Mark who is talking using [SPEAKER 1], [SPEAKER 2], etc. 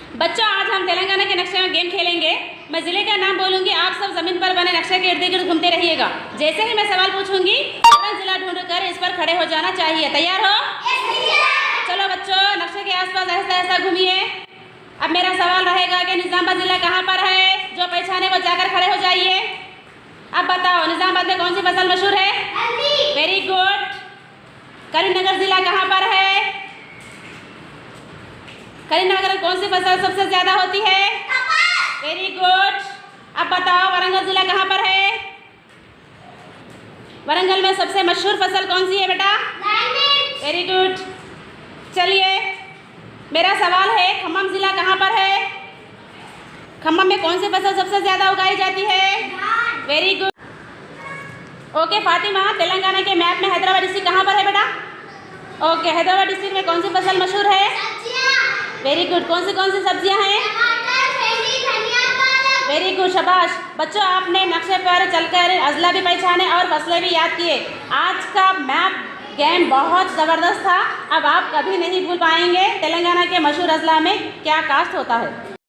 [SPEAKER 1] बच्चों, आज हम तेलंगाना के नक्शे में गेम खेलेंगे। मैं जिले का नाम बोलूंगी, आप सब जमीन पर बने नक्शे के इर्द गिर्द घूमते रहिएगा। जैसे ही मैं सवाल पूछूंगी, फौरन जिला ढूंढकर इस पर खड़े हो जाना चाहिए। तैयार हो? चलो बच्चों, नक्शे के आसपास ऐसा ऐसा घूमिए। अब मेरा सवाल रहेगा कि निजामाबाद जिला कहाँ पर है? जो पहचाने वो जाकर खड़े हो जाइए। अब बताओ, निजामाबाद में कौन सी फसल मशहूर है? Very good. करीमनगर जिला कहाँ पर है? करीमनगर में कौन सी फसल सबसे ज्यादा होती है? Very good. अब बताओ, वरंगल जिला कहाँ पर है? वरंगल में सबसे मशहूर फसल कौन सी है बेटा? Very good. चलिए, मेरा सवाल है, खम्मम जिला कहाँ पर है? खम्मम में कौन सी फसल सबसे ज्यादा उगाई जाती है? Very good. Okay Fatima, Telangana के मैप में हैदराबाद डिस्ट्रिक्ट कहाँ पर है बेटा? ओके, हैदराबाद डिस्ट्रिक्ट में कौन सी फसल मशहूर है? Very good. कौन सी सब्जियां हैं? वेरी गुड, शाबाश। बच्चों, आपने नक्शे पर चलकर अजला भी पहचाने और फसलें भी याद किए। आज का मैप गेम बहुत ज़बरदस्त था। अब आप कभी नहीं भूल पाएंगे तेलंगाना के मशहूर अजला में क्या काश्त होता है।